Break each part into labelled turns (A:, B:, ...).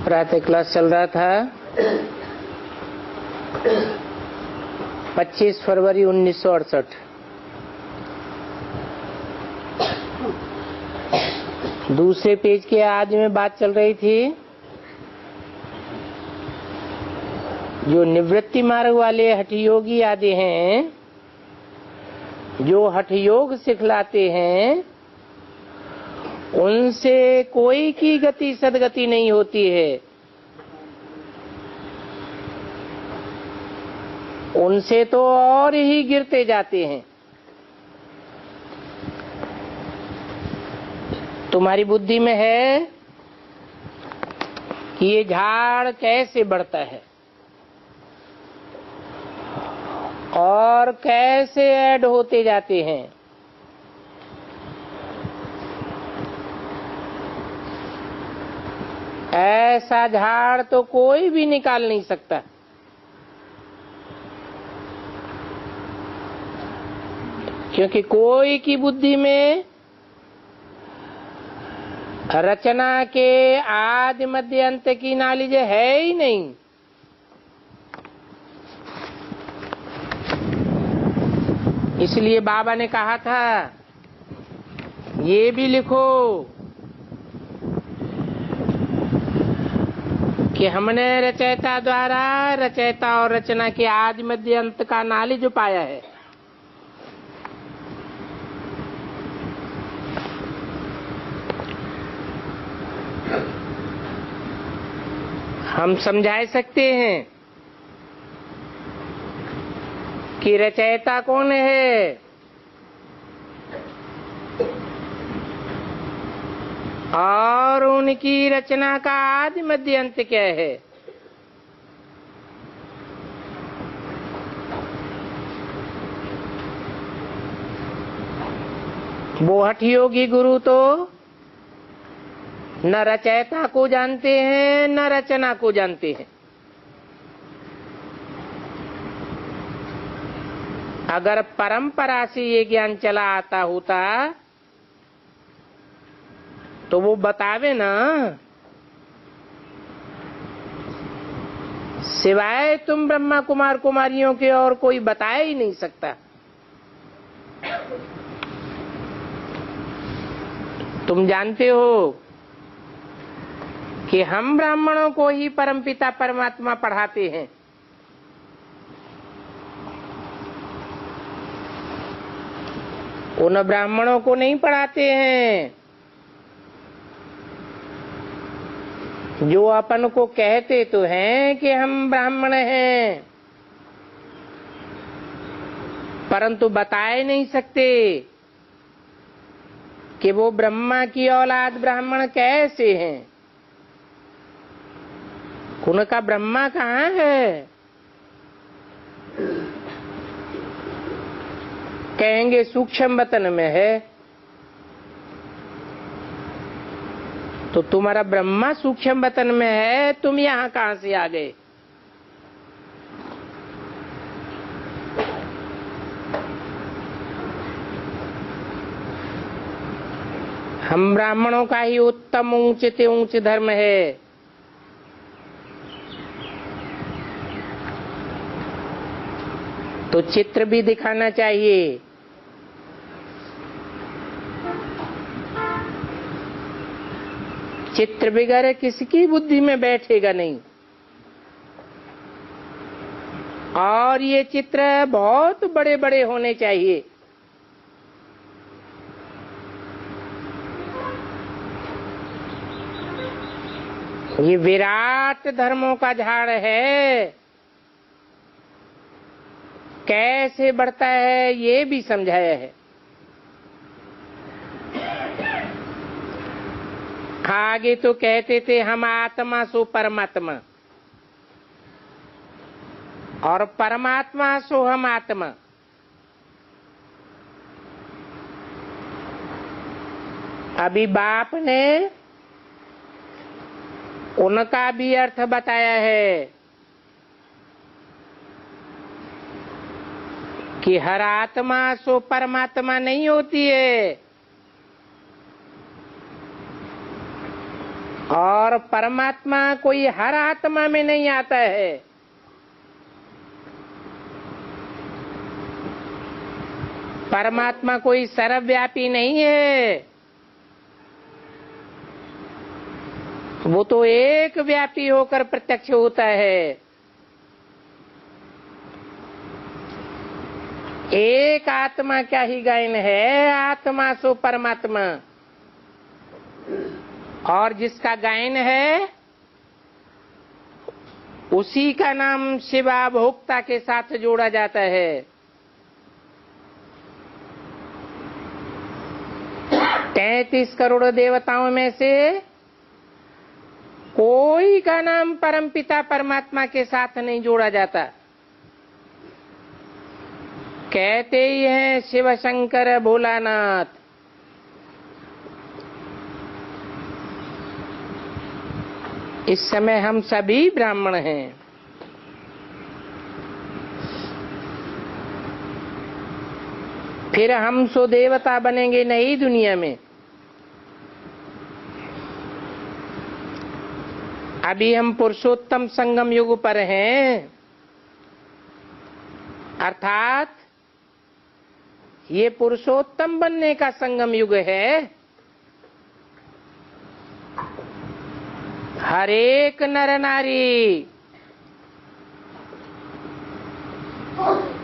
A: प्रातः क्लास चल रहा था 25 फरवरी 1968। दूसरे पेज के आज में बात चल रही थी जो निवृत्ति मार्ग वाले हठयोगी आदि हैं, जो हठ योग सिखलाते हैं, उनसे कोई की गति सदगति नहीं होती है। उनसे तो और ही गिरते जाते हैं। तुम्हारी बुद्धि में है कि ये झाड़ कैसे बढ़ता है और कैसे ऐड होते जाते हैं। ऐसा झाड़ तो कोई भी निकाल नहीं सकता। क्योंकि कोई की बुद्धि में रचना के आदि मध्य अंत की नॉलेज है ही नहीं। इसलिए बाबा ने कहा था ये भी लिखो कि हमने रचयिता द्वारा रचयिता और रचना के आदि मध्य अंत का नॉलेज पाया है। हम समझा सकते हैं कि रचयिता कौन है और उनकी रचना का आदि मध्य अंत क्या है। वो हठ योगी गुरु तो न रचयिता को जानते हैं न रचना को जानते हैं। अगर परंपरा से ये ज्ञान चला आता होता तो वो बतावे ना, सिवाय तुम ब्रह्मा कुमार कुमारियों के और कोई बता ही नहीं सकता। तुम जानते हो कि हम ब्राह्मणों को ही परमपिता परमात्मा पढ़ाते हैं। उन ब्राह्मणों को नहीं पढ़ाते हैं जो अपन को कहते तो हैं कि हम ब्राह्मण हैं, परंतु बताए नहीं सकते कि वो ब्रह्मा की औलाद ब्राह्मण कैसे हैं। उनका ब्रह्मा कहाँ है? कहेंगे सूक्ष्म वतन में है। तो तुम्हारा ब्रह्मा सूक्ष्म वतन में है, तुम यहाँ कहाँ से आ गए? हम ब्राह्मणों का ही उत्तम ऊंचे ऊंचे धर्म है। तो चित्र भी दिखाना चाहिए। चित्र बगैर किसकी बुद्धि में बैठेगा नहीं। और ये चित्र बहुत बड़े बड़े होने चाहिए। ये विराट धर्मों का झाड़ है, कैसे बढ़ता है ये भी समझाया है। आगे तो कहते थे हम आत्मा सो परमात्मा और परमात्मा सो हम आत्मा। अभी बाप ने उनका भी अर्थ बताया है कि हर आत्मा सो परमात्मा नहीं होती है। और परमात्मा कोई हर आत्मा में नहीं आता है। परमात्मा कोई सर्वव्यापी नहीं है, वो तो एक व्यापी होकर प्रत्यक्ष होता है। एक आत्मा क्या ही गायन है, आत्मा सो परमात्मा। और जिसका गायन है उसी का नाम शिवा भोक्ता के साथ जोड़ा जाता है। 33 करोड़ देवताओं में से कोई का नाम परमपिता परमात्मा के साथ नहीं जोड़ा जाता। कहते ही हैं शिव शंकर भोलानाथ। इस समय हम सभी ब्राह्मण हैं। फिर हम सो देवता बनेंगे नई दुनिया में। अभी हम पुरुषोत्तम संगम युग पर हैं, अर्थात ये पुरुषोत्तम बनने का संगम युग है। हर एक नर नारी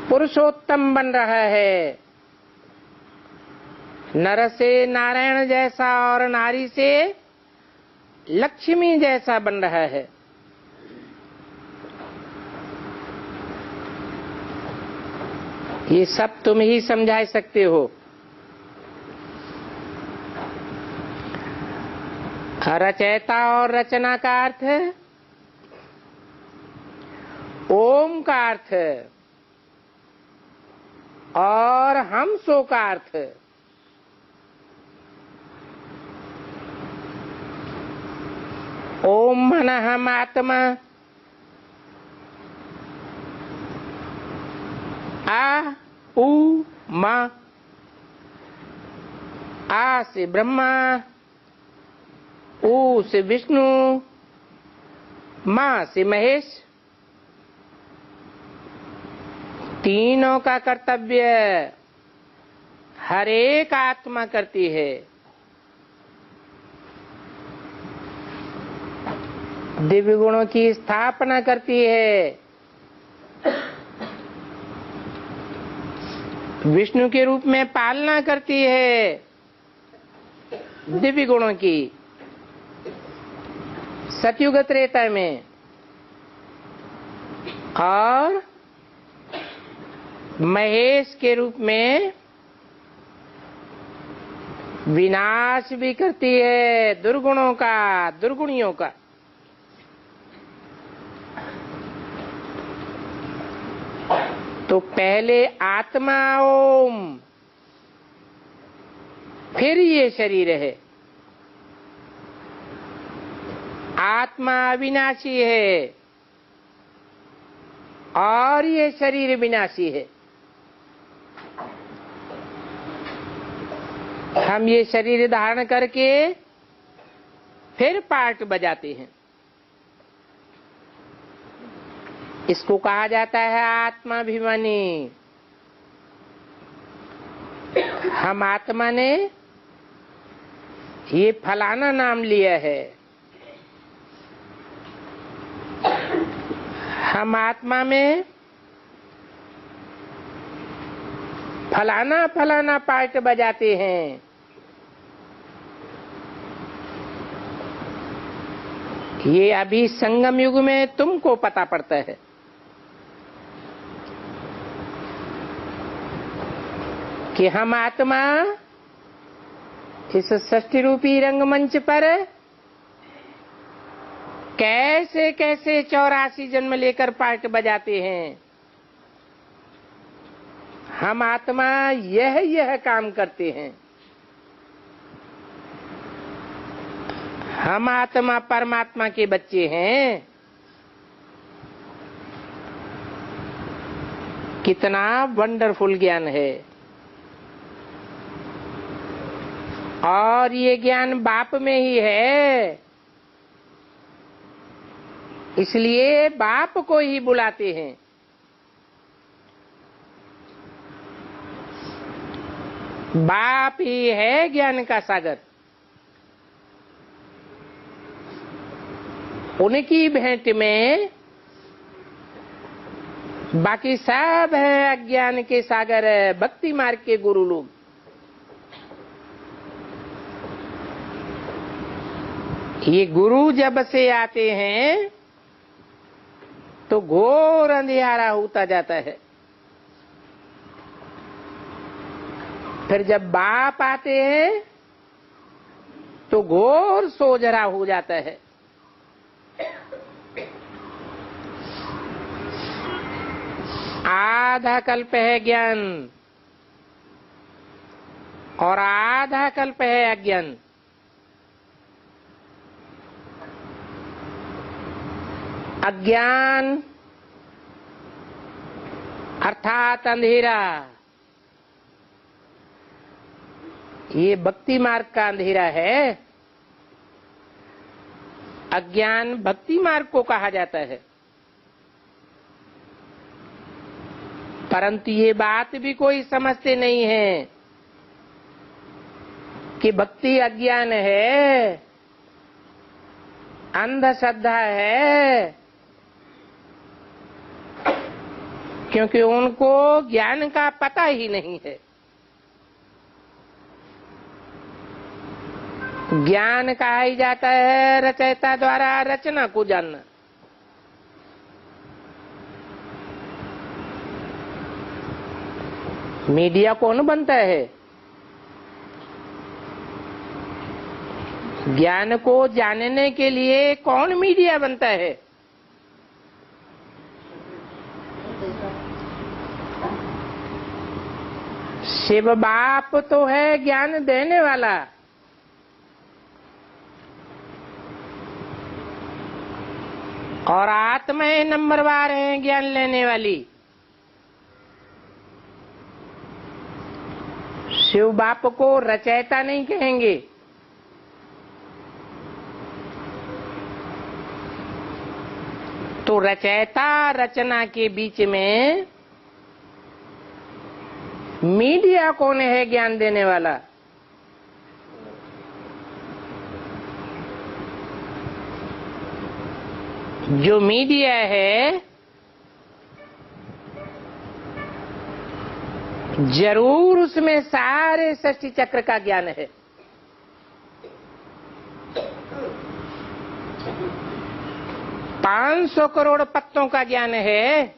A: पुरुषोत्तम बन रहा है। नर से नारायण जैसा और नारी से लक्ष्मी जैसा बन रहा है। ये सब तुम ही समझा सकते हो। रचयिता और रचना का अर्थ, ओम का अर्थ और हम सो का अर्थ। ओम मन हम आत्मा, आ उ मा, आ से ब्रह्मा, उ से विष्णु, मां से महेश। तीनों का कर्तव्य हर एक आत्मा करती है। दिव्य गुणों की स्थापना करती है। विष्णु के रूप में पालना करती है दिव्य गुणों की। सतयुग त्रेता में और महेश के रूप में विनाश भी करती है दुर्गुणों का, दुर्गुणियों का। तो पहले आत्मा ओम, फिर ये शरीर है। आत्मा अविनाशी है और ये शरीर विनाशी है। हम ये शरीर धारण करके फिर पार्ट बजाते हैं। इसको कहा जाता है आत्माभिमानी। हम आत्मा ने ये फलाना नाम लिया है। हम आत्मा में फलाना फलाना पार्ट बजाते हैं। ये अभी संगम युग में तुमको पता पड़ता है। कि हम आत्मा इस सृष्टि रूपी रंगमंच पर कैसे कैसे 84 जन्म लेकर पार्ट बजाते हैं। हम आत्मा यह काम करते हैं। हम आत्मा परमात्मा के बच्चे हैं। कितना वंडरफुल ज्ञान है। और ये ज्ञान बाप में ही है। इसलिए बाप को ही बुलाते हैं। बाप ही है ज्ञान का सागर। उनकी भेंट में बाकी सब है अज्ञान के सागर, भक्ति मार्ग के गुरु लोग। ये गुरु जब से आते हैं तो घोर अंधियारा होता जाता है। फिर जब बाप आते हैं तो घोर सोजरा हो जाता है। आधा कल्प है ज्ञान और आधा कल्प है अज्ञान। अज्ञान अर्थात अंधेरा, ये भक्ति मार्ग का अंधेरा है। अज्ञान भक्ति मार्ग को कहा जाता है। परंतु ये बात भी कोई समझते नहीं है कि भक्ति अज्ञान है, अंधश्रद्धा है, क्योंकि उनको ज्ञान का पता ही नहीं है। ज्ञान कहा ही जाता है रचयिता द्वारा रचना को जानना। मीडिया कौन बनता है? ज्ञान को जानने के लिए कौन मीडिया बनता है? शिव बाप तो है ज्ञान देने वाला। और आत्माएं नंबरवार हैं ज्ञान लेने वाली। शिव बाप को रचयिता नहीं कहेंगे। तो रचयिता रचना के बीच में मीडिया कौन है ज्ञान देने वाला? जो मीडिया है जरूर उसमें सारे सृष्टि चक्र का ज्ञान है। पांच 500 करोड़ पत्तों का ज्ञान है।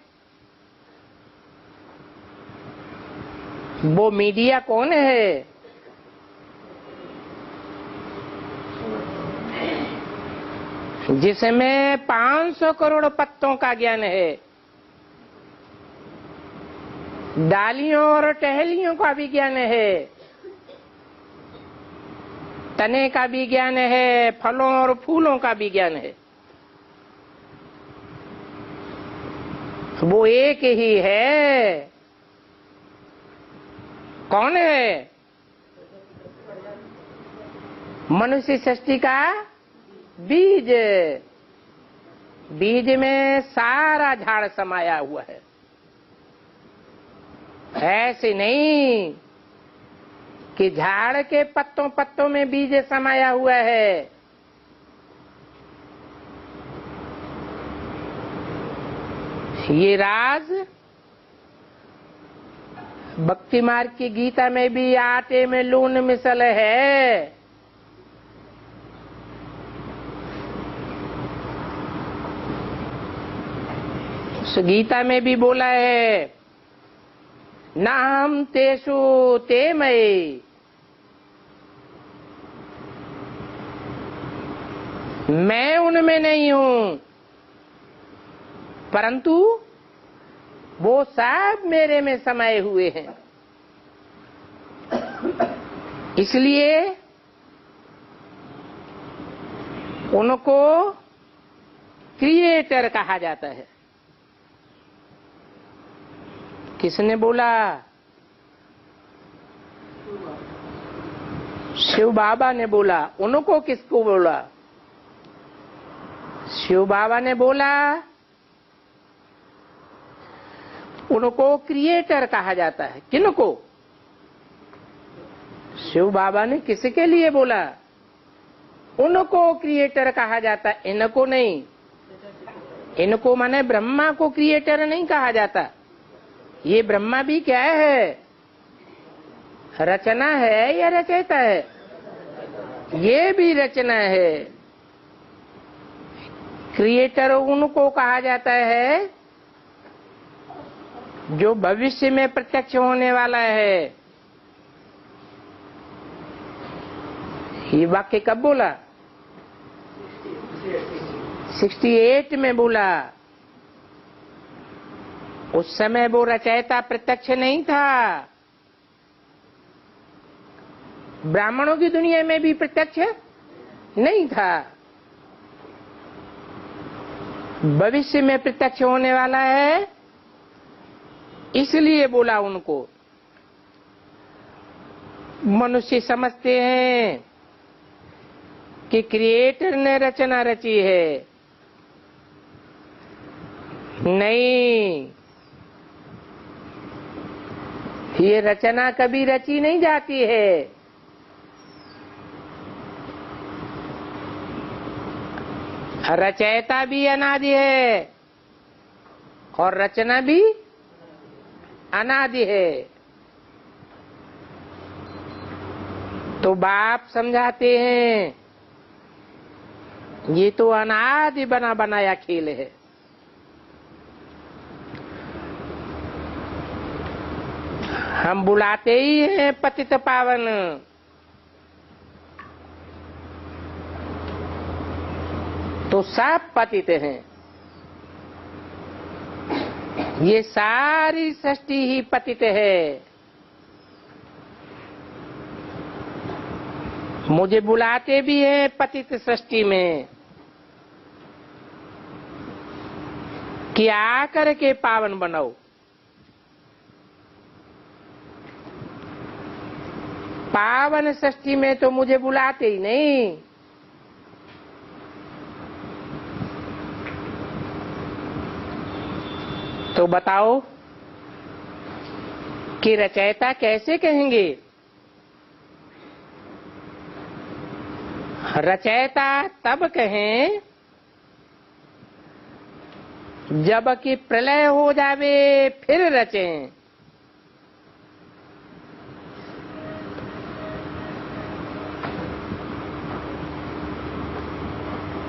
A: वो मीडिया कौन है? जिसमें 500 करोड़ पत्तों का ज्ञान है। डालियों और टहलियों का भी ज्ञान है, तने का भी ज्ञान है, फलों और फूलों का भी ज्ञान है। वो एक ही है। कौन है? मनुष्य सृष्टि का बीज। बीज में सारा झाड़ समाया हुआ है। ऐसे नहीं कि झाड़ के पत्तों पत्तों में बीज समाया हुआ है। ये राज भक्ति मार्ग की गीता में भी आटे में लून मिसल है। उस गीता में भी बोला है, नाहं तेषु ते मयि, मैं उनमें नहीं हूं, परंतु वो सब मेरे में समाये हुए हैं। इसलिए उनको क्रिएटर कहा जाता है। किसने बोला? शिव बाबा ने बोला। उनको किसको बोला? शिव बाबा ने बोला उनको क्रिएटर कहा जाता है। किनको? शिव बाबा ने किसके लिए बोला? उनको क्रिएटर कहा जाता, इनको नहीं। इनको माने ब्रह्मा को क्रिएटर नहीं कहा जाता। ये ब्रह्मा भी क्या है? रचना है या रचयिता है? ये भी रचना है। क्रिएटर उनको कहा जाता है जो भविष्य में प्रत्यक्ष होने वाला है। ये वाक्य कब बोला? 68 में बोला। उस समय वो रचयिता प्रत्यक्ष नहीं था। ब्राह्मणों की दुनिया में भी प्रत्यक्ष नहीं था। भविष्य में प्रत्यक्ष होने वाला है, इसलिए बोला उनको। मनुष्य समझते हैं कि क्रिएटर ने रचना रची है। नहीं, ये रचना कभी रची नहीं जाती है। रचयिता भी अनादि है और रचना भी अनादि है। तो बाप समझाते हैं ये तो अनादि बना बनाया खेल है। हम बुलाते ही हैं पतित पावन। तो सब पतित हैं। ये सारी सृष्टि ही पतित है। मुझे बुलाते भी हैं पतित सृष्टि में कि आकर के पावन बनाओ। पावन सृष्टि में तो मुझे बुलाते ही नहीं। तो बताओ कि रचयिता कैसे कहेंगे? रचयिता तब कहें जब कि प्रलय हो जावे फिर रचें।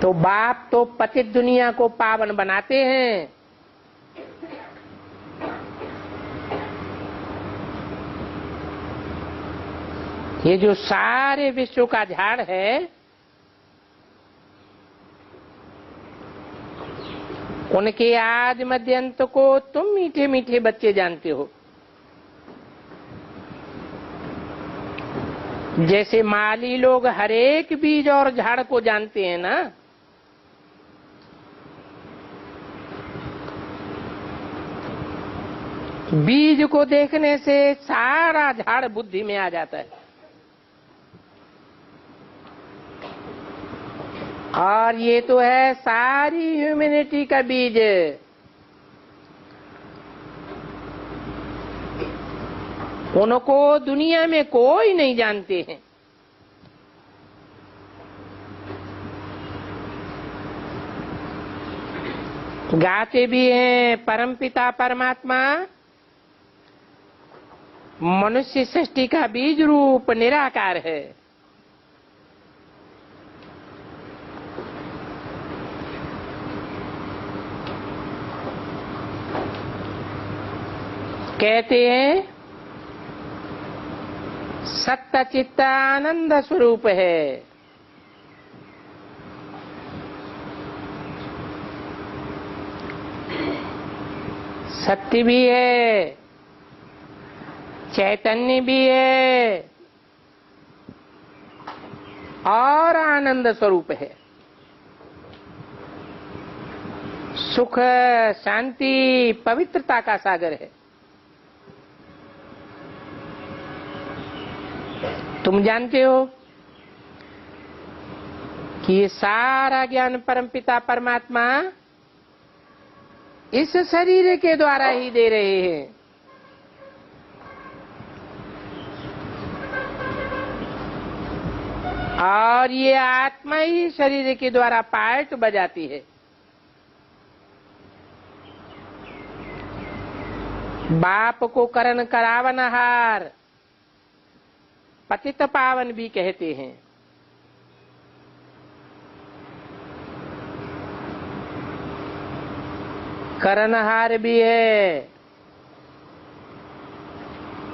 A: तो बाप तो पतित दुनिया को पावन बनाते हैं। ये जो सारे विश्व का झाड़ है, उनके आदि मध्य अंत को तुम मीठे मीठे बच्चे जानते हो। जैसे माली लोग हर एक बीज और झाड़ को जानते हैं ना, बीज को देखने से सारा झाड़ बुद्धि में आ जाता है। और ये तो है सारी ह्यूमैनिटी का बीज। उनको दुनिया में कोई नहीं जानते हैं। गाते भी हैं परमपिता परमात्मा मनुष्य सृष्टि का बीज रूप निराकार है। कहते हैं सत्य चित्त आनंद स्वरूप है। सत्य भी है, चैतन्य भी है और आनंद स्वरूप है। सुख, शांति, पवित्रता का सागर है। तुम जानते हो कि ये सारा ज्ञान परमपिता परमात्मा इस शरीर के द्वारा ही दे रहे हैं। और ये आत्मा ही शरीर के द्वारा पार्ट बजाती है। बाप को करण करावनहार पतित पावन भी कहते हैं। करनहार भी है,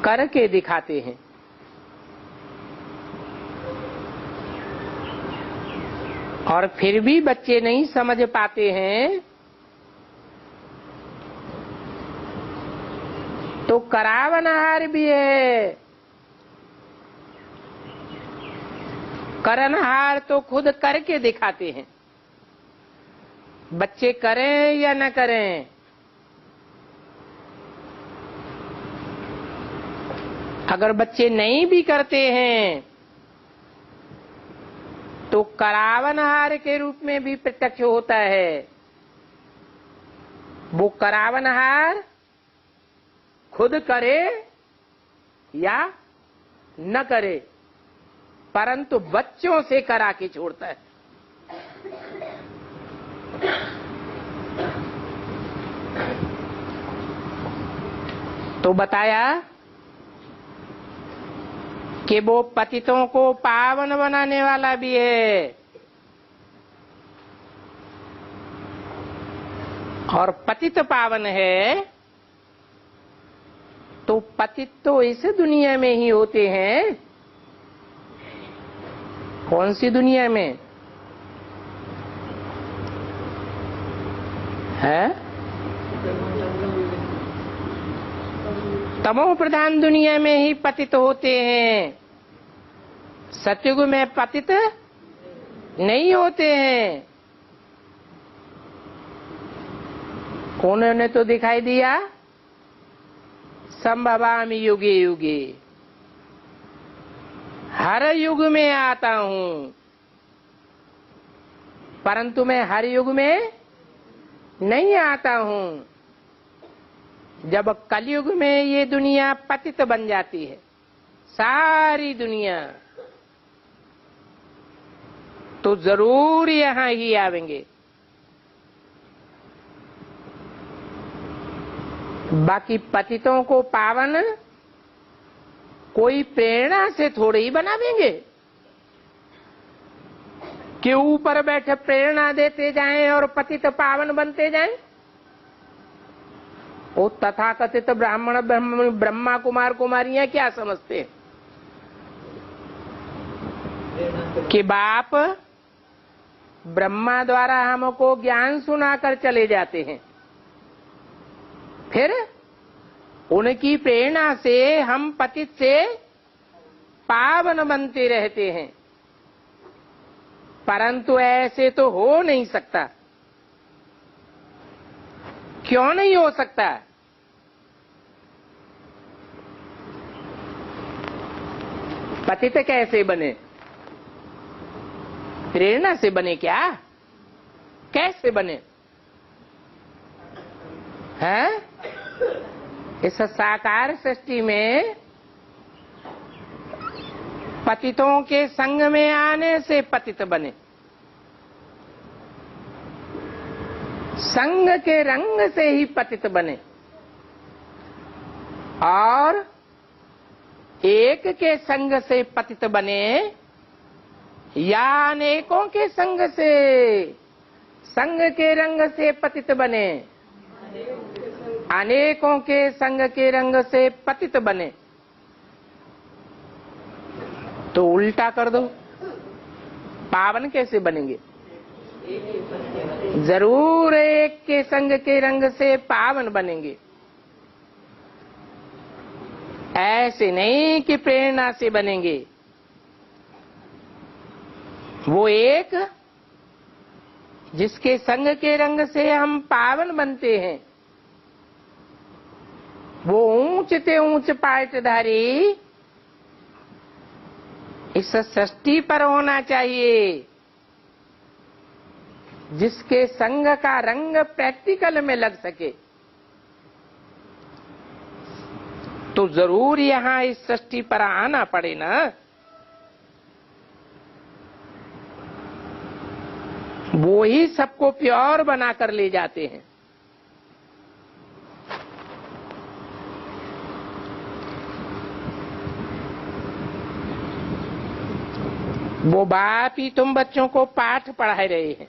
A: करके दिखाते हैं। और फिर भी बच्चे नहीं समझ पाते हैं तो करावनहार भी है। करनहार तो खुद करके दिखाते हैं। बच्चे करें या न करें, अगर बच्चे नहीं भी करते हैं तो करावनहार के रूप में भी प्रत्यक्ष होता है। वो करावनहार खुद करे या न करे, परंतु बच्चों से करा के छोड़ता है। तो बताया कि वो पतितों को पावन बनाने वाला भी है और पतित पावन है। तो पतित तो इस दुनिया में ही होते हैं। कौन सी दुनिया में है? तमो प्रधान दुनिया में ही पतित होते हैं। सतयुग में पतित नहीं होते हैं। उन्होंने तो दिखाई दिया संभवामि युगे युगे, हर युग में आता हूं, परंतु मैं हर युग में नहीं आता हूं। जब कलयुग में ये दुनिया पतित बन जाती है, सारी दुनिया, तो जरूर यहां ही आवेंगे। बाकी पतितों को पावन कोई प्रेरणा से थोड़े ही बनावेंगे कि ऊपर बैठे प्रेरणा देते जाएं और पतित पावन बनते जाएं। वो तथाकथित ब्राह्मण ब्रह्मा कुमार कुमारियां क्या समझते हैं कि बाप ब्रह्मा द्वारा हमको ज्ञान सुनाकर चले जाते हैं, फिर उनकी प्रेरणा से हम पतित से पावन बनते रहते हैं। परंतु ऐसे तो हो नहीं सकता। क्यों नहीं हो सकता? पतित कैसे बने? प्रेरणा से बने क्या? कैसे बने हैं? इस साकार सृष्टि में पतितों के संग में आने से पतित बने। संग के रंग से ही पतित बने। और एक के संग से पतित बने या अनेकों के संग से, संग के रंग से पतित बने, अनेकों के संग के रंग से पतित बने, तो उल्टा कर दो, पावन कैसे बनेंगे? जरूर एक के संग के रंग से पावन बनेंगे। ऐसे नहीं कि प्रेरणा से बनेंगे। वो एक जिसके संग के रंग से हम पावन बनते हैं, वो ऊंच ते ऊंच पाटधारी इस सृष्टि पर होना चाहिए। जिसके संग का रंग प्रैक्टिकल में लग सके, तो जरूर यहां इस सृष्टि पर आना पड़े ना। वो ही सबको प्योर बना कर ले जाते हैं। वो बाप ही तुम बच्चों को पाठ पढ़ा रहे हैं।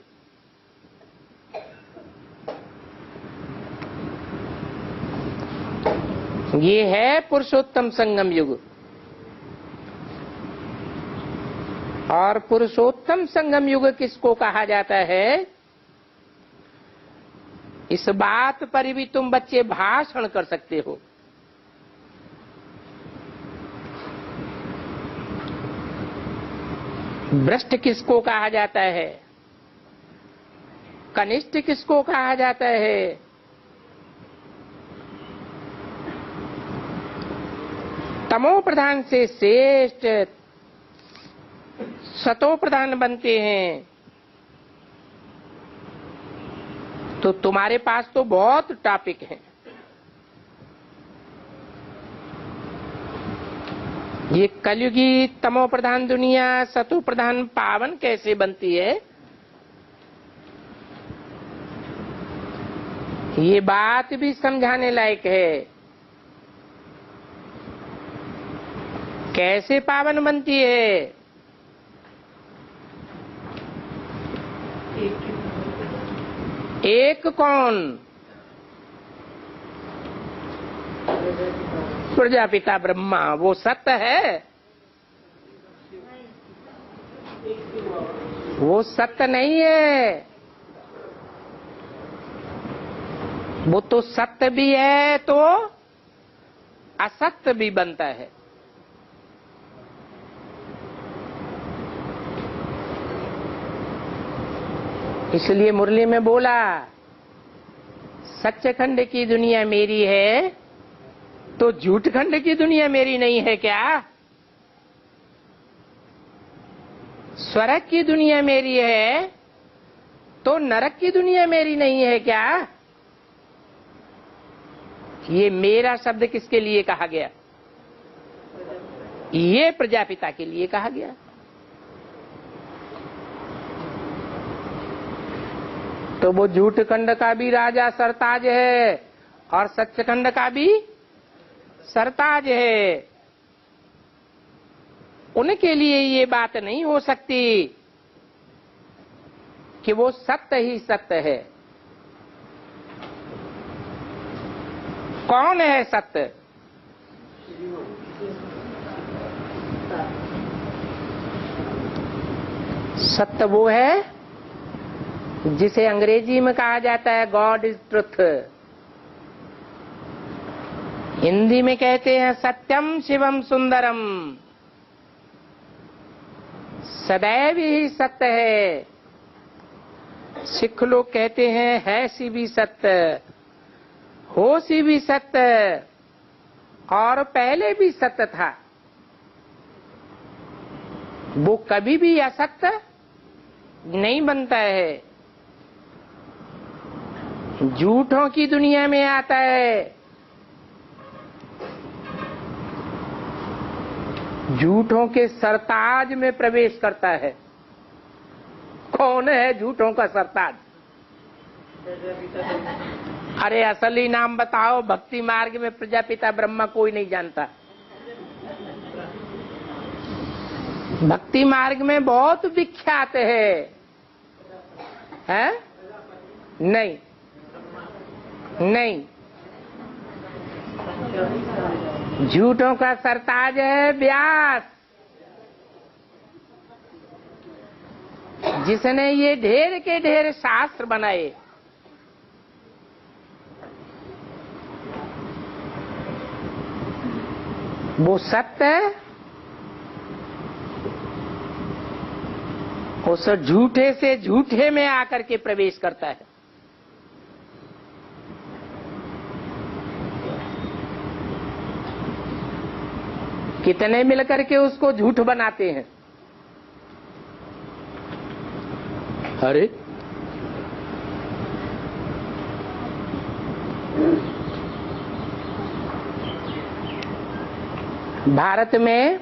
A: ये है पुरुषोत्तम संगम युग। और पुरुषोत्तम संगम युग किसको कहा जाता है, इस बात पर भी तुम बच्चे भाषण कर सकते हो। भ्रष्ट किसको कहा जाता है, कनिष्ठ किसको कहा जाता है, तमो प्रधान से श्रेष्ठ सतो प्रधान बनते हैं। तो तुम्हारे पास तो बहुत टॉपिक हैं। ये कलयुगी तमो प्रधान दुनिया सतो प्रधान पावन कैसे बनती है, ये बात भी समझाने लायक है। कैसे पावन बनती है, एक कौन, प्रजापिता ब्रह्मा, वो सत्य है, वो सत्य नहीं है। वो तो सत्य भी है तो असत्य भी बनता है। इसलिए मुरली में बोला, सच्चखंड की दुनिया मेरी है तो झूठखंड की दुनिया मेरी नहीं है क्या? स्वर्ग की दुनिया मेरी है तो नरक की दुनिया मेरी नहीं है क्या? ये मेरा शब्द किसके लिए कहा गया? ये प्रजापिता के लिए कहा गया। तो वो झूठखंड का भी राजा सरताज है और सच्चखंड का भी सरताज है। उनके लिए ये बात नहीं हो सकती कि वो सत्य ही सत्य है। कौन है सत्य? सत्य वो है जिसे अंग्रेजी में कहा जाता है गॉड इज ट्रुथ। हिंदी में कहते हैं सत्यम शिवम सुंदरम। सदैव ही सत्य है। सिख लोग कहते हैं है सी भी सत्य, हो सी भी सत्य और पहले भी सत्य था। वो कभी भी असत्य नहीं बनता है। झूठों की दुनिया में आता है। झूठों के सरताज में प्रवेश करता है। कौन है झूठों का सरताज? अरे असली नाम बताओ। भक्ति मार्ग में प्रजापिता ब्रह्मा कोई नहीं जानता। भक्ति मार्ग में बहुत विख्यात है? नहीं नहीं। झूठों का सरताज है व्यास, जिसने ये ढेर के ढेर शास्त्र बनाए। वो सत्य उस झूठे से झूठे में आकर के प्रवेश करता है। कितने मिलकर के उसको झूठ बनाते हैं। अरे भारत में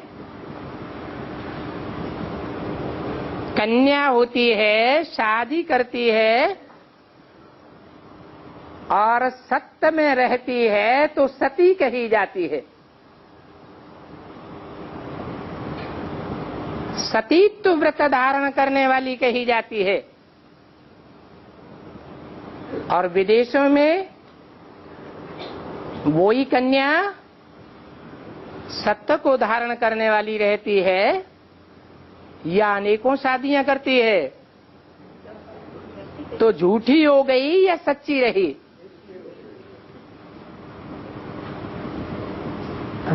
A: कन्या होती है, शादी करती है और सत्य में रहती है तो सती कही जाती है। सतीत्व व्रत धारण करने वाली कही जाती है। और विदेशों में वही कन्या सत्य को धारण करने वाली रहती है या अनेकों शादियां करती है, तो झूठी हो गई या सच्ची रही?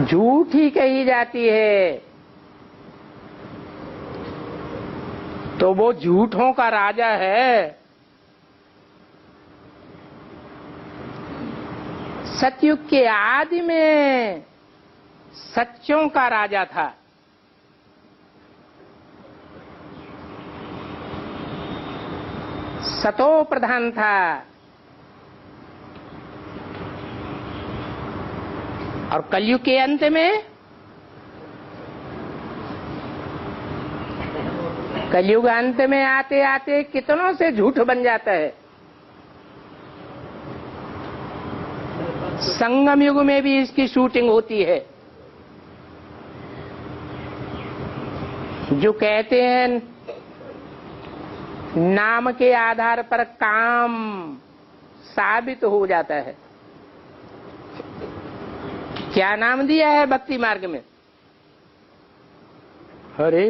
A: झूठी कही जाती है। तो वो झूठों का राजा है। सतयुग के आदि में सच्चों का राजा था। सतो प्रधान था। और कलयुग के अंत में कलयुग अंत में आते आते कितनों से झूठ बन जाता है। संगम युग में भी इसकी शूटिंग होती है। जो कहते हैं नाम के आधार पर काम साबित हो जाता है। क्या नाम दिया है भक्ति मार्ग में? हरे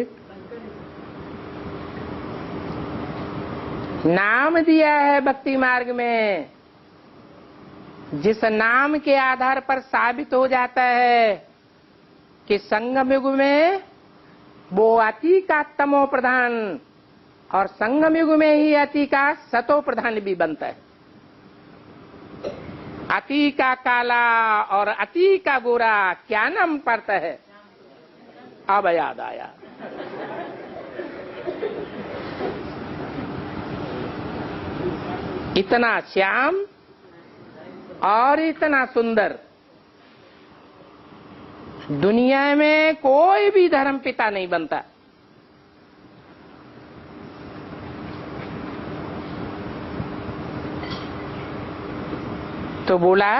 A: नाम दिया है भक्ति मार्ग में, जिस नाम के आधार पर साबित हो जाता है कि संगम युग में वो अति का तमो प्रधान और संगम युग में ही अति का सतो प्रधान भी बनता है। अति का काला और अति का गोरा क्या नाम पड़ता है? अब याद आया। इतना श्याम और इतना सुंदर दुनिया में कोई भी धर्म पिता नहीं बनता। तो बोला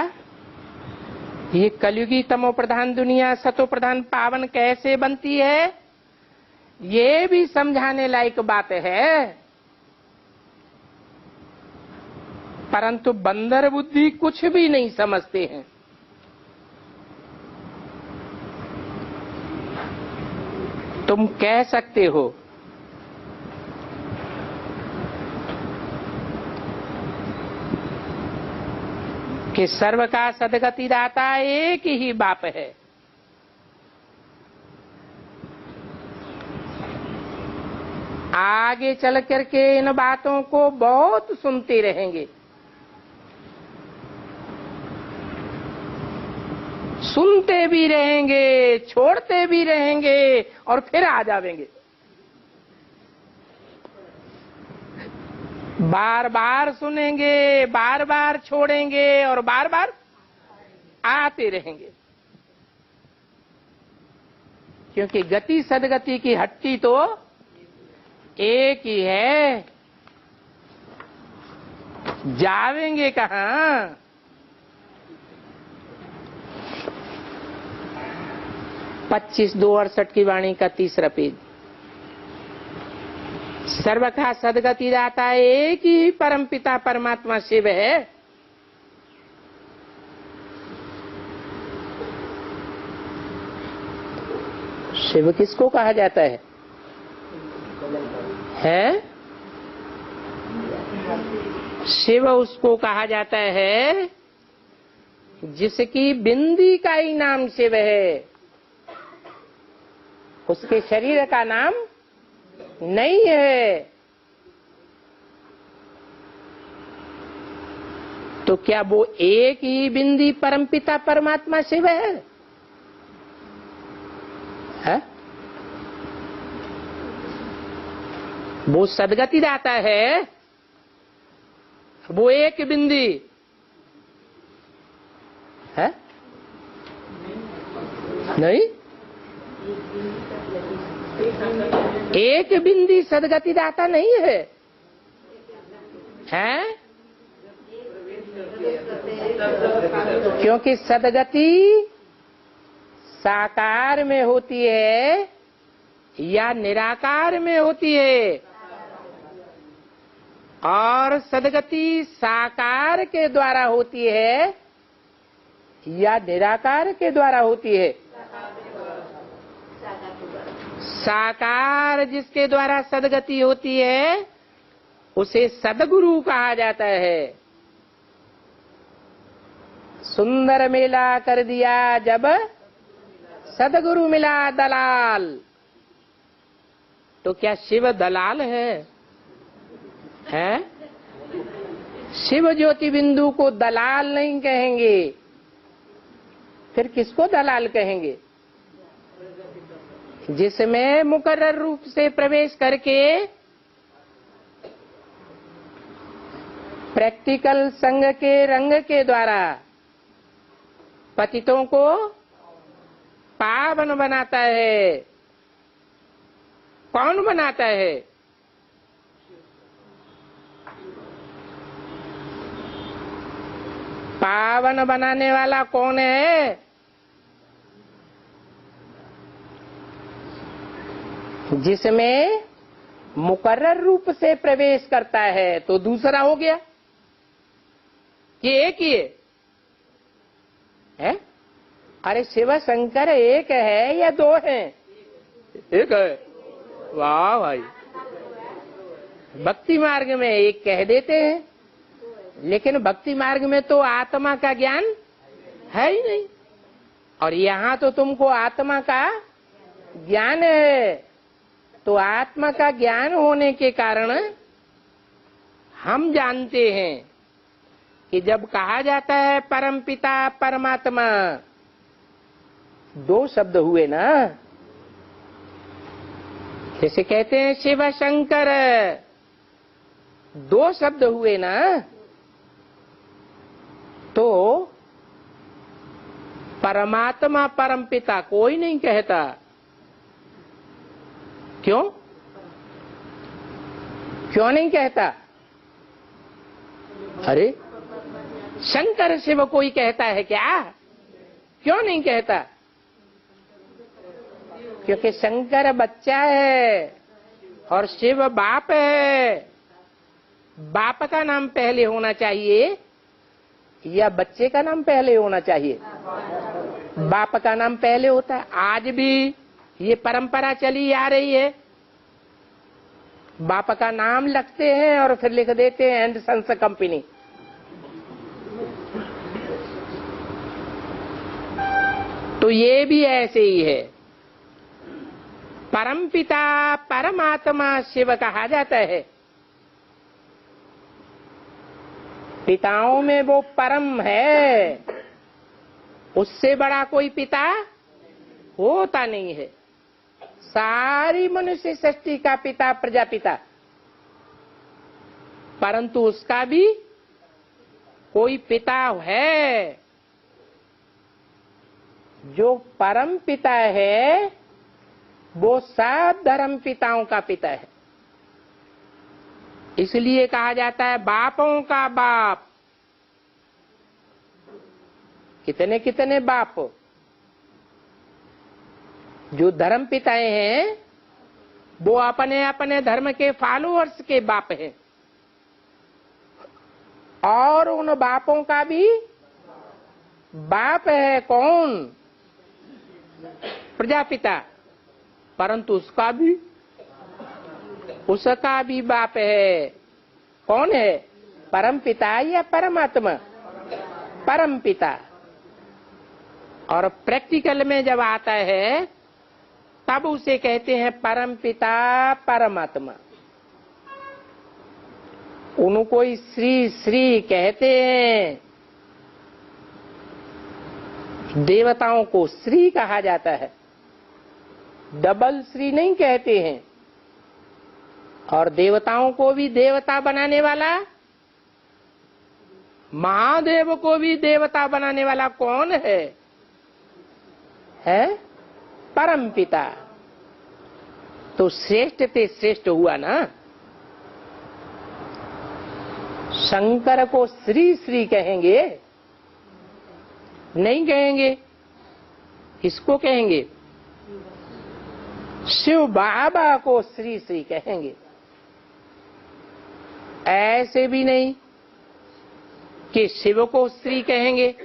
A: ये कलयुगी तमो प्रधान दुनिया सतो प्रधान पावन कैसे बनती है, ये भी समझाने लायक बात है। परंतु बंदर बुद्धि कुछ भी नहीं समझते हैं। तुम कह सकते हो कि सर्व का सदगति दाता एक ही बाप है। आगे चल करके इन बातों को बहुत सुनते रहेंगे, सुनते भी रहेंगे, छोड़ते भी रहेंगे और फिर आ जाएंगे। बार बार सुनेंगे, बार बार छोड़ेंगे और बार बार आते रहेंगे। क्योंकि गति सदगति की हट्टी तो एक ही है। जावेंगे कहां? पच्चीस 268 की वाणी का तीसरा पेज। सर्व का सदगति दाता एक ही परमपिता परमात्मा शिव है। शिव किसको कहा जाता है? शिव उसको कहा जाता है जिसकी बिंदी का ही नाम शिव है, उसके शरीर का नाम नहीं है। तो क्या वो एक ही बिंदी परमपिता परमात्मा शिव है? वो सदगति दाता है, वो एक बिंदी है? नहीं, एक बिंदी सदगति दाता नहीं है, हैं? क्योंकि सदगति साकार में होती है या निराकार में होती है, और सदगति साकार के द्वारा होती है या निराकार के द्वारा होती है। साकार जिसके द्वारा सदगति होती है उसे सदगुरु कहा जाता है। सुंदर मेला कर दिया जब सदगुरु मिला दलाल। तो क्या शिव दलाल है? हैं? शिव ज्योति बिंदु को दलाल नहीं कहेंगे, फिर किसको दलाल कहेंगे? जिसमें मुकर्रर रूप से प्रवेश करके प्रैक्टिकल संग के रंग के द्वारा पतितों को पावन बनाता है। कौन बनाता है? पावन बनाने वाला कौन है? जिसमें मुकर्रर रूप से प्रवेश करता है। तो दूसरा हो गया कि एक ही है? अरे शिव शंकर एक है या दो हैं? एक है। वाह भाई, भक्ति मार्ग में एक कह देते हैं, लेकिन भक्ति मार्ग में तो आत्मा का ज्ञान है ही नहीं, और यहाँ तो तुमको आत्मा का ज्ञान है। तो आत्मा का ज्ञान होने के कारण हम जानते हैं कि जब कहा जाता है परमपिता परमात्मा, दो शब्द हुए ना। जैसे कहते हैं शिव शंकर, दो शब्द हुए ना। तो परमात्मा परमपिता कोई नहीं कहता। क्यों? क्यों नहीं कहता? अरे शंकर शिव कोई कहता है क्या? क्यों नहीं कहता? क्योंकि शंकर बच्चा है और शिव बाप है। बाप का नाम पहले होना चाहिए या बच्चे का नाम पहले होना चाहिए? बाप का नाम पहले होता है। आज भी ये परंपरा चली आ रही है। बाप का नाम लिखते हैं और फिर लिख देते हैं एंड सन्स कंपनी। तो ये भी ऐसे ही है। परमपिता परमात्मा शिव कहा जाता है। पिताओं में वो परम है, उससे बड़ा कोई पिता होता नहीं है। सारी मनुष्य सृष्टि का पिता प्रजापिता, परंतु उसका भी कोई पिता है। जो परम पिता है वो सब धर्म पिताओं का पिता है। इसलिए कहा जाता है बापों का बाप। कितने कितने बाप? जो धर्म पिताएं हैं वो अपने अपने धर्म के फॉलोअर्स के बाप हैं, और उन बापों का भी बाप है। कौन? प्रजापिता। परंतु उसका भी बाप है। कौन है? परम पिता या परमात्मा? परम पिता। और प्रैक्टिकल में जब आता है तब उसे कहते हैं परम पिता परमात्मा। उनको श्री श्री कहते हैं। देवताओं को श्री कहा जाता है, डबल श्री नहीं कहते हैं। और देवताओं को भी देवता बनाने वाला, महादेव को भी देवता बनाने वाला कौन है? परम पिता, तो श्रेष्ठ ते श्रेष्ठ हुआ ना। शंकर को श्री श्री कहेंगे? नहीं कहेंगे। किसको कहेंगे? शिव बाबा को श्री श्री कहेंगे। ऐसे भी नहीं कि शिव को श्री कहेंगे।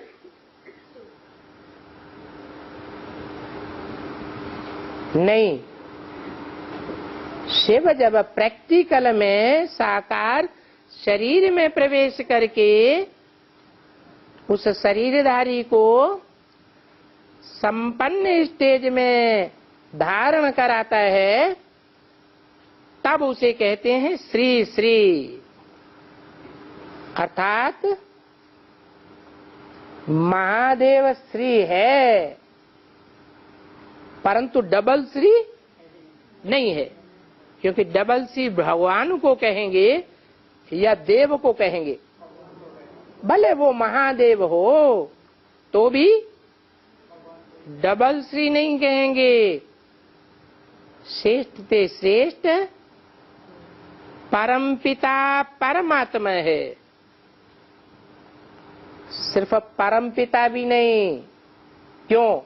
A: नहीं, शिव जब प्रैक्टिकल में साकार शरीर में प्रवेश करके उस शरीरधारी को संपन्न स्टेज में धारण कराता है, तब उसे कहते हैं श्री श्री। अर्थात महादेव श्री है, परंतु डबल श्री नहीं है, क्योंकि डबल श्री भगवान को कहेंगे या देव को कहेंगे। भले वो महादेव हो तो भी डबल श्री नहीं कहेंगे। श्रेष्ठ ते श्रेष्ठ परम पिता परमात्मा है। सिर्फ परम पिता भी नहीं। क्यों?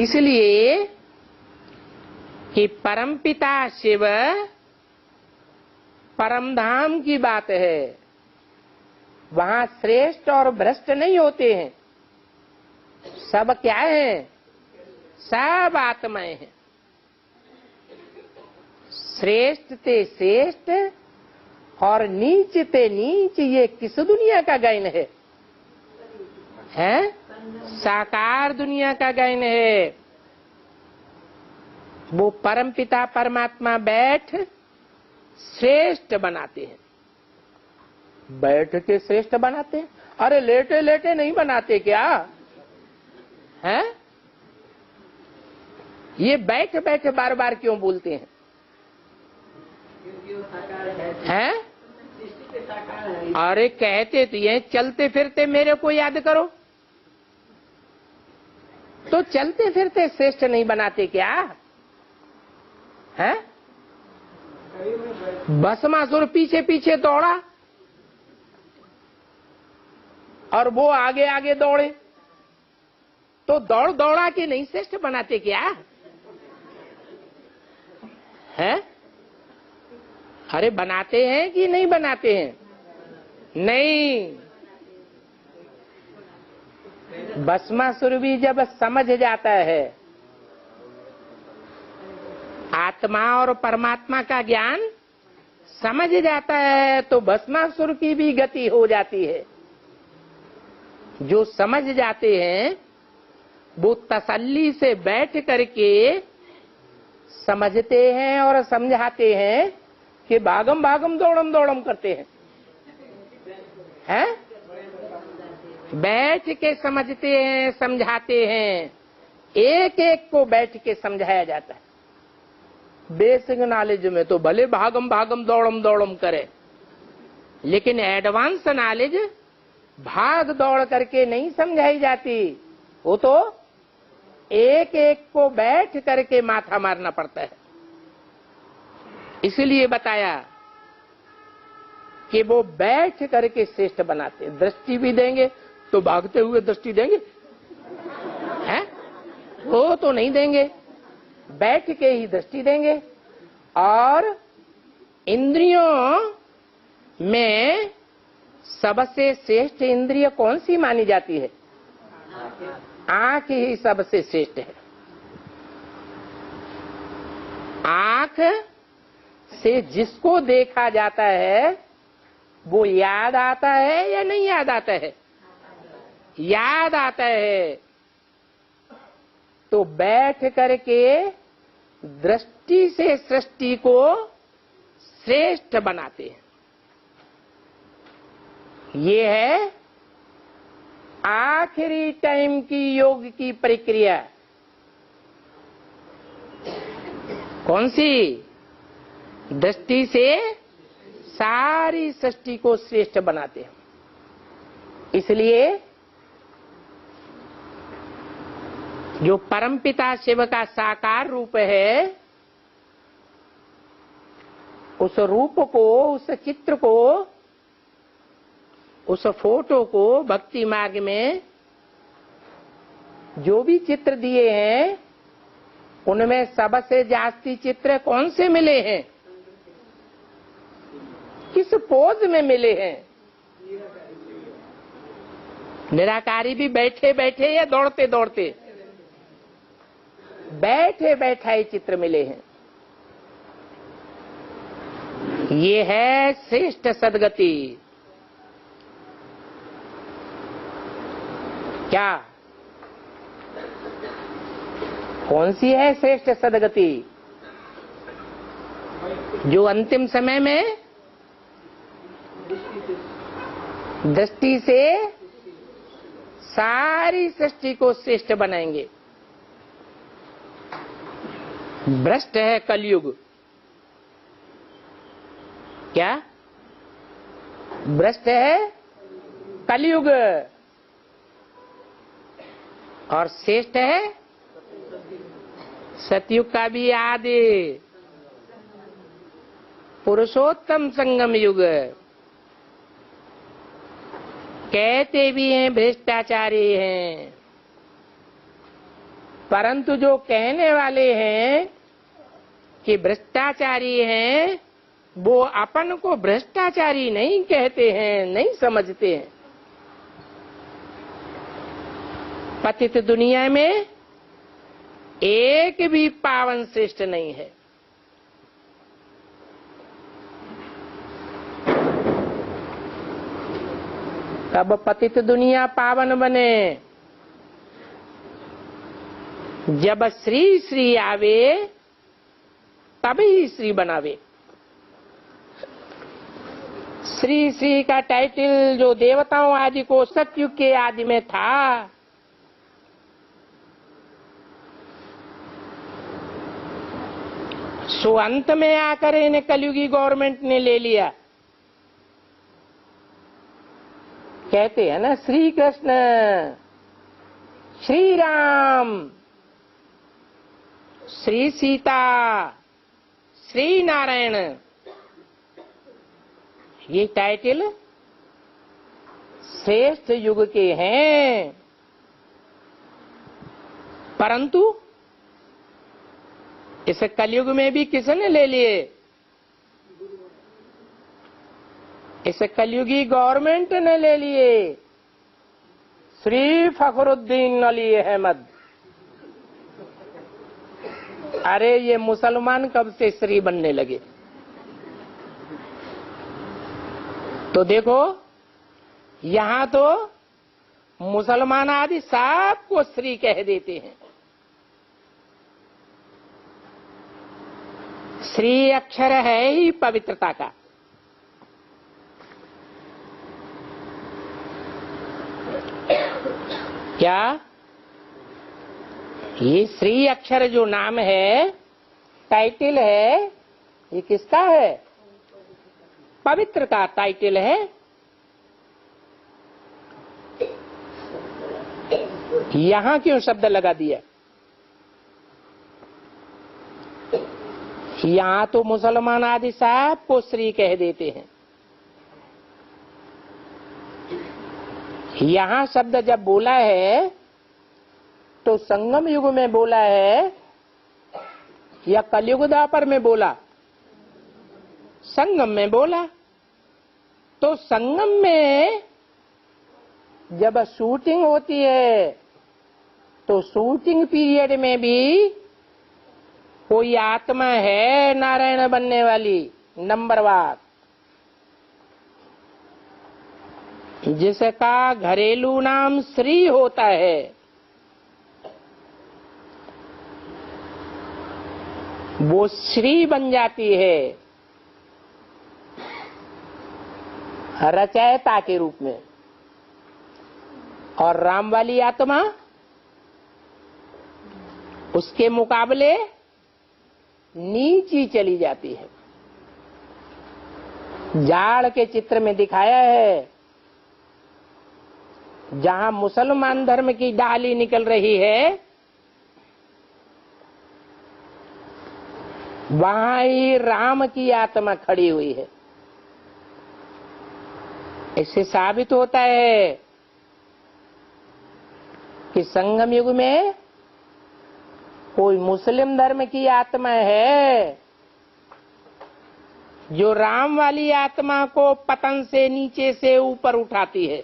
A: इसलिए कि परमपिता शिव परम धाम की बात है। वहां श्रेष्ठ और भ्रष्ट नहीं होते हैं। सब क्या है? सब आत्माएं हैं। श्रेष्ठ ते श्रेष्ठ और नीच ते नीच, ये किस दुनिया का गायन है? हैं? साकार दुनिया का गायन है। वो परम पिता परमात्मा बैठ श्रेष्ठ बनाते हैं। बैठ के श्रेष्ठ बनाते हैं। अरे लेटे लेटे नहीं बनाते क्या? हैं? ये बैठ बैठ बार बार क्यों बोलते हैं? हैं? अरे कहते तो ये चलते फिरते मेरे को याद करो, तो चलते फिरते श्रेष्ठ नहीं बनाते क्या? हैं? भस्मासुर पीछे पीछे दौड़ा और वो आगे आगे दौड़े, तो दौड़ दौड़ा के नहीं श्रेष्ठ बनाते क्या? हैं? अरे बनाते हैं कि नहीं बनाते हैं? नहीं। भस्मासुर भी जब समझ जाता है, आत्मा और परमात्मा का ज्ञान समझ जाता है, तो भस्मासुर की भी गति हो जाती है। जो समझ जाते हैं वो तसल्ली से बैठ करके समझते हैं और समझाते हैं कि भागम भागम दौड़म दौड़म करते हैं। हैं? बैठ के समझते हैं, समझाते हैं। एक एक को बैठ के समझाया जाता है। बेसिक नॉलेज में तो भले भागम भागम दौड़म दौड़म करे, लेकिन एडवांस नॉलेज भाग दौड़ करके नहीं समझाई जाती। वो तो एक एक को बैठ करके माथा मारना पड़ता है। इसलिए बताया कि वो बैठ करके श्रेष्ठ बनाते। दृष्टि भी देंगे तो भागते हुए दृष्टि देंगे? हैं? वो तो नहीं देंगे, बैठ के ही दृष्टि देंगे। और इंद्रियों में सबसे श्रेष्ठ इंद्रिय कौन सी मानी जाती है? आंख ही सबसे श्रेष्ठ है। आंख से जिसको देखा जाता है वो याद आता है या नहीं याद आता है? याद आता है। तो बैठ करके दृष्टि से सृष्टि को श्रेष्ठ बनाते हैं। ये है आखिरी टाइम की योग की प्रक्रिया। कौन सी? दृष्टि से सारी सृष्टि को श्रेष्ठ बनाते हैं। इसलिए जो परमपिता शिव का साकार रूप है, उस रूप को, उस चित्र को, उस फोटो को भक्ति मार्ग में जो भी चित्र दिए हैं, उनमें सबसे जास्ती चित्र कौन से मिले हैं? किस पोज में मिले हैं? निराकारी भी बैठे बैठे या दौड़ते दौड़ते? बैठे बैठाए चित्र मिले हैं। ये है श्रेष्ठ सदगति। क्या? कौन सी है श्रेष्ठ सदगति? जो अंतिम समय में दृष्टि से सारी सृष्टि को श्रेष्ठ बनाएंगे। भ्रष्ट है कलयुग। क्या? भ्रष्ट है कलयुग और श्रेष्ठ है सतयुग का भी आदि पुरुषोत्तम संगम युग। कहते भी हैं भ्रष्टाचारी हैं, परंतु जो कहने वाले हैं कि भ्रष्टाचारी हैं, वो अपन को भ्रष्टाचारी नहीं कहते हैं, नहीं समझते हैं। पतित दुनिया में एक भी पावन श्रेष्ठ नहीं है। कब पतित दुनिया पावन बने? जब श्री श्री आवे तभी श्री बनावे। श्री श्री का टाइटल जो देवताओं आदि को सतयुग के आदि में था, सो अंत में आकर इन्हें कलयुगी गवर्नमेंट ने ले लिया। कहते हैं ना, श्री कृष्ण, श्री राम, श्री सीता, श्री नारायण, ये टाइटल श्रेष्ठ युग के हैं। परंतु इस कलयुग में भी किसने ले लिए? इस कलयुगी गवर्नमेंट ने ले लिए। श्री फखरुद्दीन अली अहमद। अरे ये मुसलमान कब से श्री बनने लगे? तो देखो, यहां तो मुसलमान आदि सबको श्री कह देते हैं। श्री अक्षर है ही पवित्रता का। क्या? ये श्री अक्षर जो नाम है, टाइटल है, ये किसका है? पवित्र का टाइटल है। यहां क्यों शब्द लगा दिया? यहां तो मुसलमान आदि साहब को श्री कह देते हैं। यहां शब्द जब बोला है तो संगम युग में बोला है या कलयुग द्वापर में बोला? संगम में बोला। तो संगम में जब शूटिंग होती है तो शूटिंग पीरियड में भी कोई आत्मा है नारायण बनने वाली, नंबरवार, जिसका घरेलू नाम श्री होता है। वो श्री बन जाती है रचयिता के रूप में। और राम वाली आत्मा उसके मुकाबले नीची चली जाती है। जाड़ के चित्र में दिखाया है, जहां मुसलमान धर्म की डाली निकल रही है, वहां ही राम की आत्मा खड़ी हुई है। इससे साबित होता है कि संगम युग में कोई मुस्लिम धर्म की आत्मा है जो राम वाली आत्मा को पतन से नीचे से ऊपर उठाती है।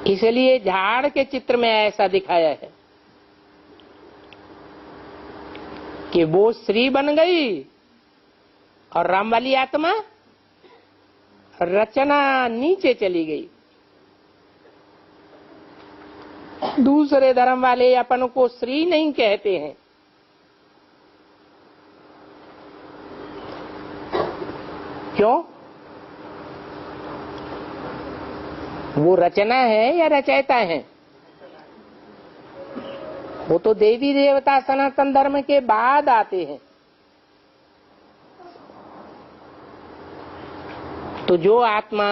A: इसलिए झाड़ के चित्र में ऐसा दिखाया है कि वो स्त्री बन गई और राम वाली आत्मा रचना नीचे चली गई। दूसरे धर्म वाले अपन को स्त्री नहीं कहते हैं। क्यों? वो रचना है या रचयिता है? वो तो देवी देवता सनातन धर्म के बाद आते हैं। तो जो आत्मा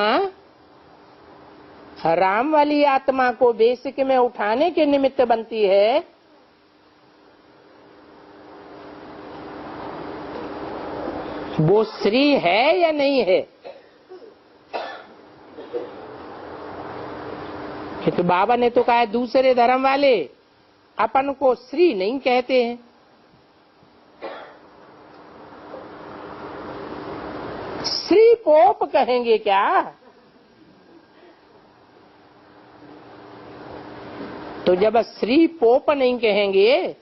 A: राम वाली आत्मा को बेसिक में उठाने के निमित्त बनती है, वो स्त्री है या नहीं है? क्योंकि बाबा ने तो कहा है दूसरे धर्म वाले अपन को स्त्री नहीं कहते हैं। स्त्री पोप कहेंगे क्या? तो जब स्त्री पोप नहीं कहेंगे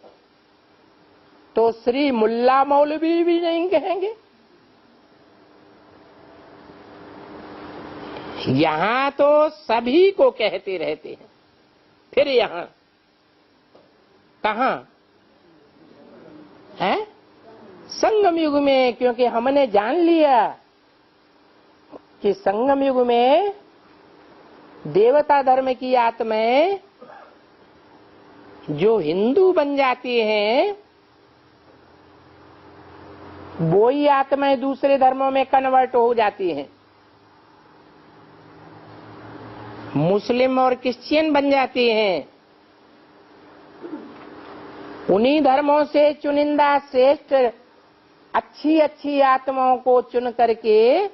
A: तो श्री मुल्ला मौलवी भी नहीं कहेंगे। यहां तो सभी को कहते रहते हैं। फिर यहां कहां है? संगम युग में। क्योंकि हमने जान लिया कि संगम युग में देवता धर्म की आत्माएं जो हिंदू बन जाती हैं, वो ही आत्माएं दूसरे धर्मों में कन्वर्ट हो जाती हैं। मुस्लिम और क्रिश्चियन बन जाती हैं। उन्हीं धर्मों से चुनिंदा श्रेष्ठ अच्छी अच्छी आत्माओं को चुन करके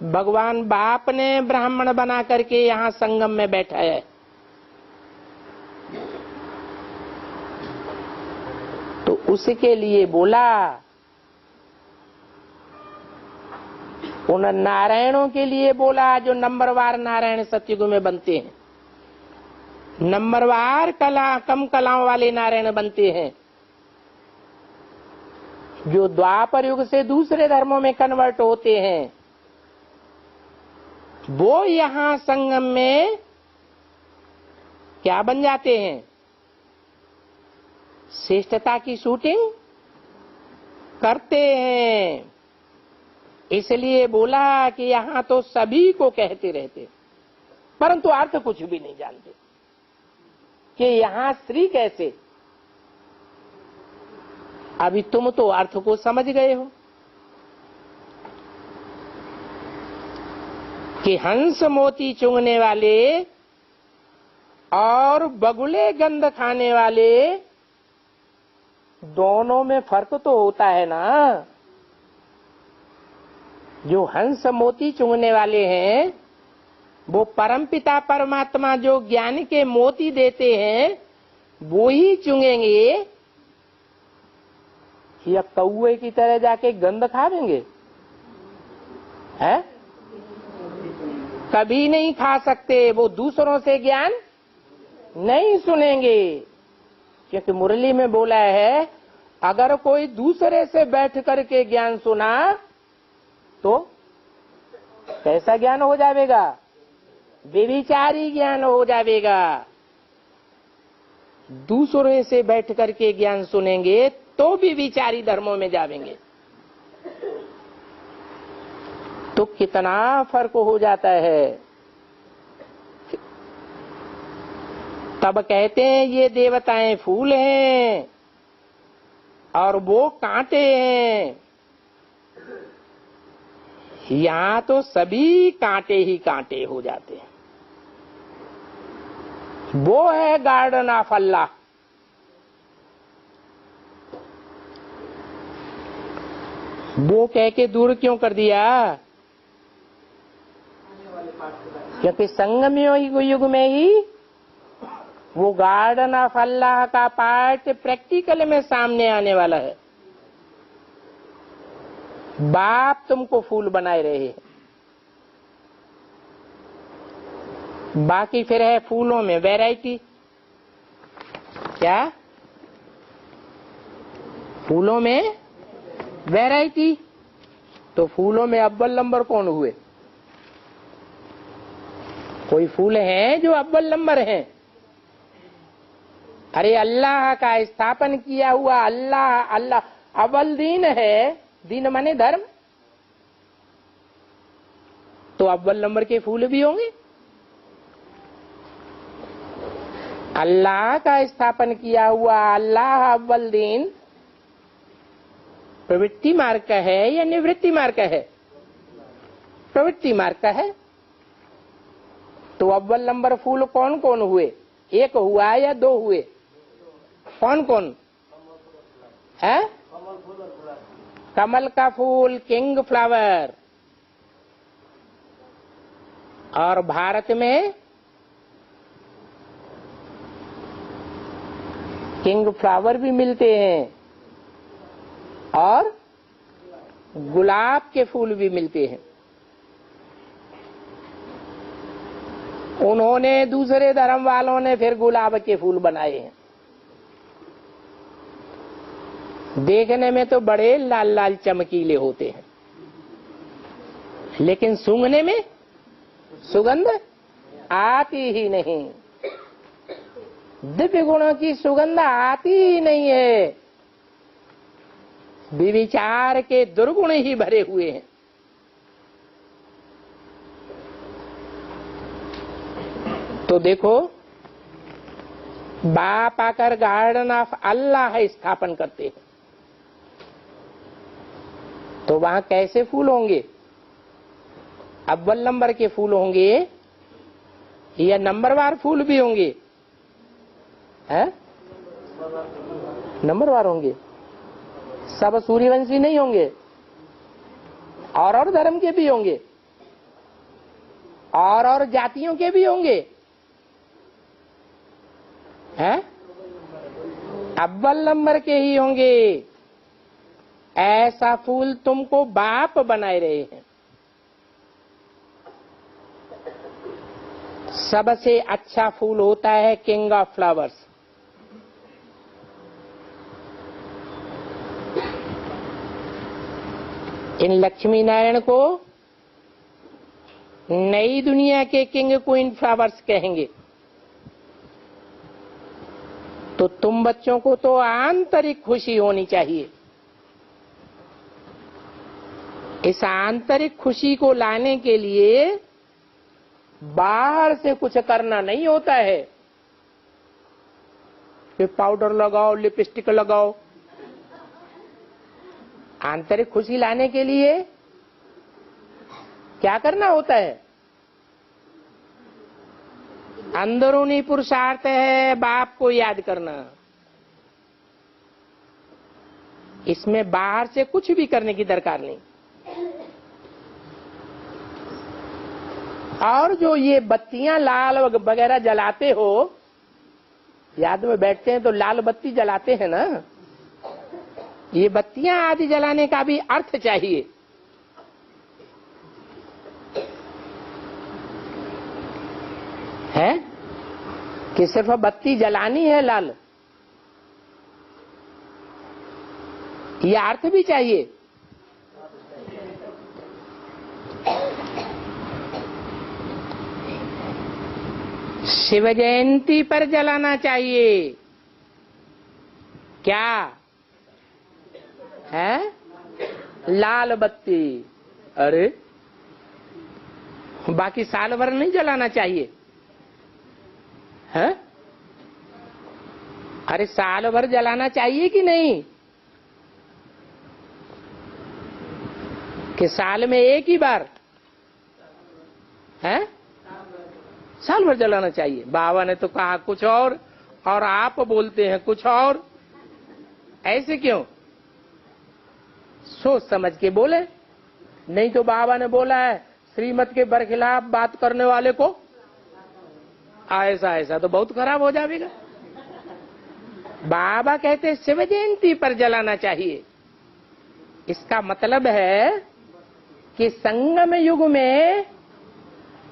A: भगवान बाप ने ब्राह्मण बना करके यहाँ संगम में बैठाया है। तो उसके लिए बोला, उन नारायणों के लिए बोला जो नंबरवार नारायण सतयुग में बनते हैं। नंबरवार कम कलाओं वाले नारायण बनते हैं जो द्वापर युग से दूसरे धर्मों में कन्वर्ट होते हैं। वो यहां संगम में क्या बन जाते हैं? श्रेष्ठता की शूटिंग करते हैं। इसलिए बोला कि यहां तो सभी को कहते रहते, परंतु अर्थ कुछ भी नहीं जानते कि यहां स्त्री कैसे। अभी तुम तो अर्थ को समझ गए हो कि हंस मोती चुंगने वाले और बगुले गंध खाने वाले दोनों में फर्क तो होता है ना। जो हंस मोती चुंगने वाले हैं वो परमपिता परमात्मा जो ज्ञान के मोती देते हैं वो ही चुंगेंगे या कौवे की तरह जाके गंध खावेंगे? है? कभी नहीं खा सकते। वो दूसरों से ज्ञान नहीं सुनेंगे। क्योंकि मुरली में बोला है, अगर कोई दूसरे से बैठ करके ज्ञान सुना तो कैसा ज्ञान हो जाएगा? व्यभिचारी ज्ञान हो जाएगा। दूसरे से बैठ करके ज्ञान सुनेंगे तो भी विचारी धर्मों में जाएंगे। तो कितना फर्क हो जाता है। तब कहते हैं ये देवताएं फूल हैं और वो कांटे हैं। यहां तो सभी कांटे ही कांटे हो जाते हैं। वो है गार्डन ऑफ अल्लाह। वो कह के दूर क्यों कर दिया? क्योंकि संगम युग में ही वो गार्डन ऑफ अल्लाह का पार्ट प्रैक्टिकल में सामने आने वाला है। बाप तुमको फूल बनाए रहे हैं। बाकी फिर है फूलों में वैरायटी। क्या? फूलों में वैरायटी। तो फूलों में अव्वल नंबर कौन हुए? कोई फूल हैं जो अव्वल नंबर हैं? अरे अल्लाह का स्थापन किया हुआ अल्लाह अव्वल दीन है। दीन माने धर्म। तो अव्वल नंबर के फूल भी होंगे। अल्लाह का स्थापन किया हुआ अल्लाह अव्वल दीन प्रवृत्ति मार्ग का है या निवृत्ति मार्ग का है? प्रवृत्ति मार्ग का है। तो अव्वल नंबर फूल कौन कौन हुए? एक हुआ या दो हुए? कौन कौन है? कमल का फूल, किंग फ्लावर। और भारत में किंग फ्लावर भी मिलते हैं और गुलाब के फूल भी मिलते हैं। उन्होंने दूसरे धर्म वालों ने फिर गुलाब के फूल बनाए हैं। देखने में तो बड़े लाल लाल चमकीले होते हैं, लेकिन सूंघने में सुगंध आती ही नहीं। दिव्य गुणों की सुगंध आती ही नहीं है। विचार के दुर्गुण ही भरे हुए हैं। तो देखो, बाप आकर गार्डन ऑफ अल्लाह स्थापन करते हैं, तो वहां कैसे फूल होंगे? अव्वल नंबर के फूल होंगे या नंबरवार फूल भी होंगे? है? नंबरवार होंगे। सब सूर्यवंशी नहीं होंगे, और धर्म के भी होंगे, और जातियों के भी होंगे। हैं? अव्वल नंबर के ही होंगे। ऐसा फूल तुमको बाप बनाए रहे हैं। सबसे अच्छा फूल होता है किंग ऑफ फ्लावर्स। इन लक्ष्मी नारायण को नई दुनिया के किंग क्वीन फ्लावर्स कहेंगे। तो तुम बच्चों को तो आंतरिक खुशी होनी चाहिए। इस आंतरिक खुशी को लाने के लिए बाहर से कुछ करना नहीं होता है कि पाउडर लगाओ, लिपस्टिक लगाओ। आंतरिक खुशी लाने के लिए क्या करना होता है? अंदरूनी पुरुषार्थ है बाप को याद करना। इसमें बाहर से कुछ भी करने की दरकार नहीं। और जो ये बत्तियां लाल वगैरह जलाते हो, याद में बैठते हैं तो लाल बत्ती जलाते हैं ना, ये बत्तियां आदि जलाने का भी अर्थ चाहिए। है कि सिर्फ बत्ती जलानी है लाल, ये अर्थ भी चाहिए। शिव जयंती पर जलाना चाहिए। क्या है? लाल बत्ती। अरे बाकी साल भर नहीं जलाना चाहिए है? अरे साल भर जलाना चाहिए कि नहीं? कि साल में एक ही बार है? साल भर जलाना चाहिए। बाबा ने तो कहा कुछ और आप बोलते हैं कुछ और। ऐसे क्यों? सोच समझ के बोले, नहीं तो बाबा ने बोला है श्रीमत के बरखिलाफ बात करने वाले को ऐसा ऐसा तो बहुत खराब हो जाएगा। बाबा कहते शिव जयंती पर जलाना चाहिए। इसका मतलब है कि संगम युग में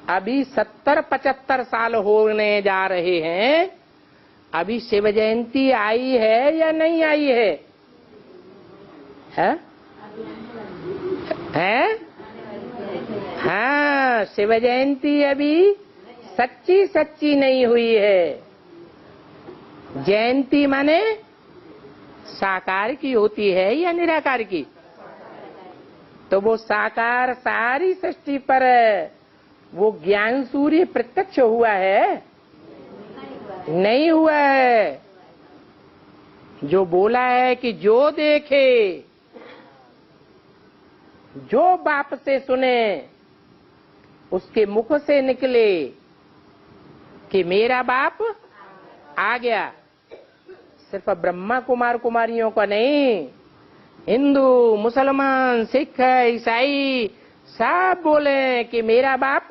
A: अभी 70-75 साल होने जा रहे हैं, अभी शिव जयंती आई है या नहीं आई है? हैं? हाँ, शिव जयंती अभी सच्ची सच्ची नहीं हुई है। जयंती माने साकार की होती है या निराकार की? तो वो साकार सारी सृष्टि पर वो ज्ञान सूर्य प्रत्यक्ष हुआ है? नहीं हुआ है। जो बोला है कि जो देखे, जो बाप से सुने, उसके मुख से निकले कि मेरा बाप आ गया। सिर्फ ब्रह्मा कुमार कुमारियों का नहीं, हिंदू, मुसलमान, सिख, ईसाई सब बोले कि मेरा बाप